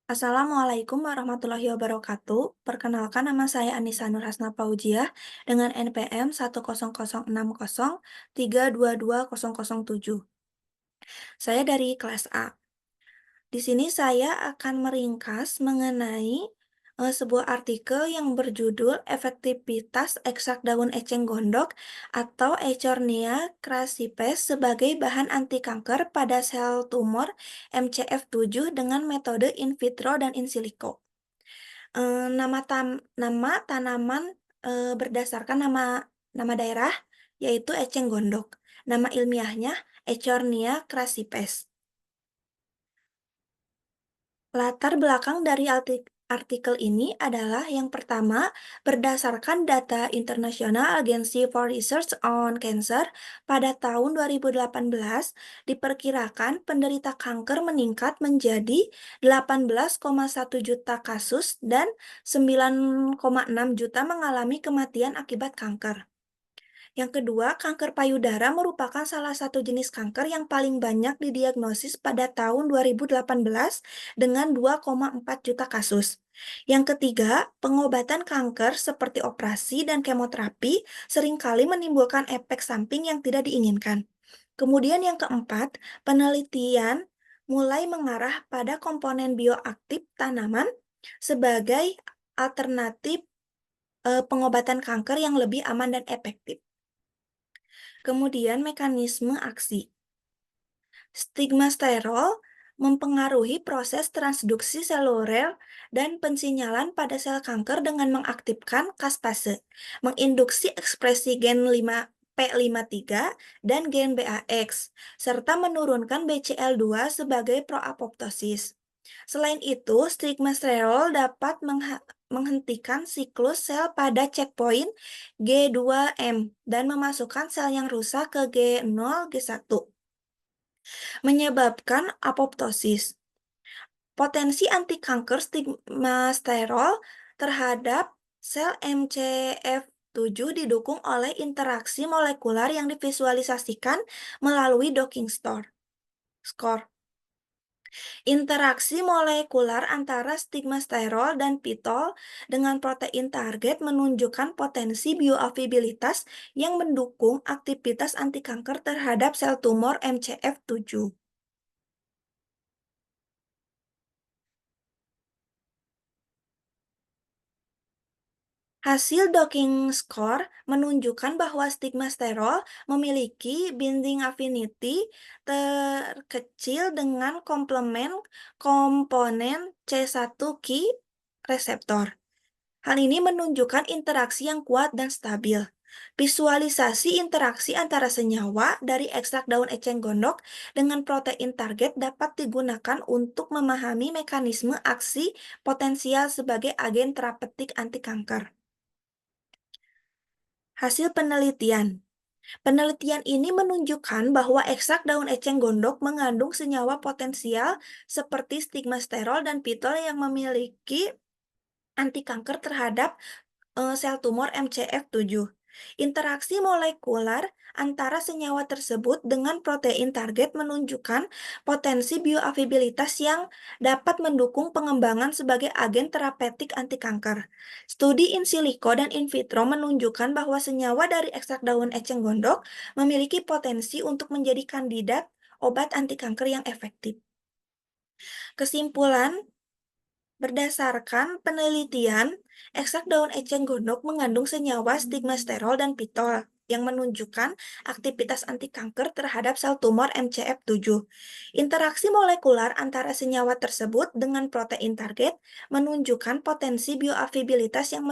Assalamualaikum warahmatullahi wabarakatuh. Perkenalkan nama saya Anissa Nurhasna Fauziah dengan NPM 1006003220007. Saya dari kelas A. Di sini saya akan meringkas mengenai sebuah artikel yang berjudul Efektivitas Ekstrak Daun Eceng Gondok atau Echornia crassipes sebagai bahan anti kanker pada sel tumor MCF7 dengan metode in vitro dan in silico. Nama tanaman, berdasarkan nama nama daerah, yaitu eceng gondok. Nama ilmiahnya Echornia crassipes. Latar belakang dari artikel ini adalah yang pertama, berdasarkan data International Agency for Research on Cancer pada tahun 2018, diperkirakan penderita kanker meningkat menjadi 18,1 juta kasus dan 9,6 juta mengalami kematian akibat kanker. Yang kedua, kanker payudara merupakan salah satu jenis kanker yang paling banyak didiagnosis pada tahun 2018 dengan 2,4 juta kasus. Yang ketiga, pengobatan kanker seperti operasi dan kemoterapi seringkali menimbulkan efek samping yang tidak diinginkan. Kemudian yang keempat, penelitian mulai mengarah pada komponen bioaktif tanaman sebagai alternatif pengobatan kanker yang lebih aman dan efektif. Kemudian mekanisme aksi. Stigmasterol mempengaruhi proses transduksi seluler dan pensinyalan pada sel kanker dengan mengaktifkan caspase, menginduksi ekspresi gen 5P53 dan gen BAX, serta menurunkan BCL2 sebagai proapoptosis. Selain itu, stigmasterol dapat menghentikan siklus sel pada checkpoint G2M dan memasukkan sel yang rusak ke G0, G1, menyebabkan apoptosis. Potensi antikanker stigmasterol terhadap sel MCF7 didukung oleh interaksi molekular yang divisualisasikan melalui Docking score. Interaksi molekular antara stigmasterol dan pitol dengan protein target menunjukkan potensi bioavailabilitas yang mendukung aktivitas antikanker terhadap sel tumor MCF7. Hasil docking score menunjukkan bahwa stigmasterol memiliki binding affinity terkecil dengan komplement komponen C1 key reseptor. Hal ini menunjukkan interaksi yang kuat dan stabil. Visualisasi interaksi antara senyawa dari ekstrak daun eceng gondok dengan protein target dapat digunakan untuk memahami mekanisme aksi potensial sebagai agen terapeutik anti kanker. Hasil penelitian. Penelitian ini menunjukkan bahwa ekstrak daun eceng gondok mengandung senyawa potensial seperti stigmasterol dan pitol yang memiliki anti kanker terhadap sel tumor MCF7. Interaksi molekular antara senyawa tersebut dengan protein target menunjukkan potensi bioavailabilitas yang dapat mendukung pengembangan sebagai agen terapeutik anti kanker. Studi in silico dan in vitro menunjukkan bahwa senyawa dari ekstrak daun eceng gondok memiliki potensi untuk menjadi kandidat obat anti kanker yang efektif. Kesimpulan, berdasarkan penelitian, ekstrak daun eceng gondok mengandung senyawa stigmasterol dan pitol yang menunjukkan aktivitas anti kanker terhadap sel tumor MCF7. Interaksi molekular antara senyawa tersebut dengan protein target menunjukkan potensi bioavailabilitas yang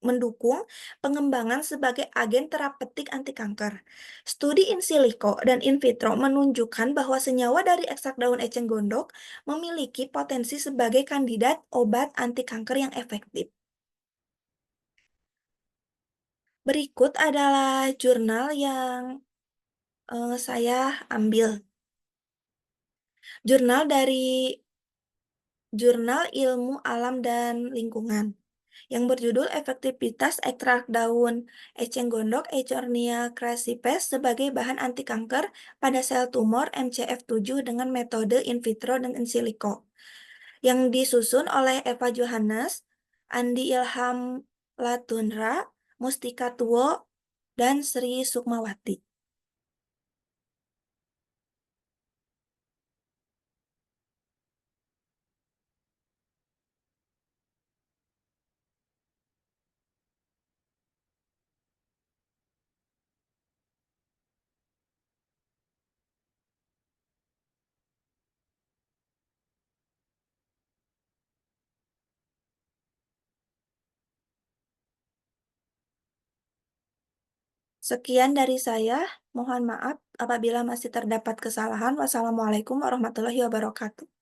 mendukung pengembangan sebagai agen terapeutik anti kanker. Studi in silico dan in vitro menunjukkan bahwa senyawa dari ekstrak daun eceng gondok memiliki potensi sebagai kandidat obat anti kanker yang efektif. Berikut adalah jurnal yang saya ambil. Jurnal dari Jurnal Ilmu Alam dan Lingkungan yang berjudul Efektivitas Ekstrak Daun Eceng Gondok Echornia crassipes sebagai bahan anti kanker pada sel tumor MCF7 dengan metode in vitro dan in silico. yang disusun oleh Eva Johannes, Andi Ilham Latunra, Mustika Tuwo, dan Sri Sukmawati. Sekian dari saya. Mohon maaf apabila masih terdapat kesalahan. Wassalamualaikum warahmatullahi wabarakatuh.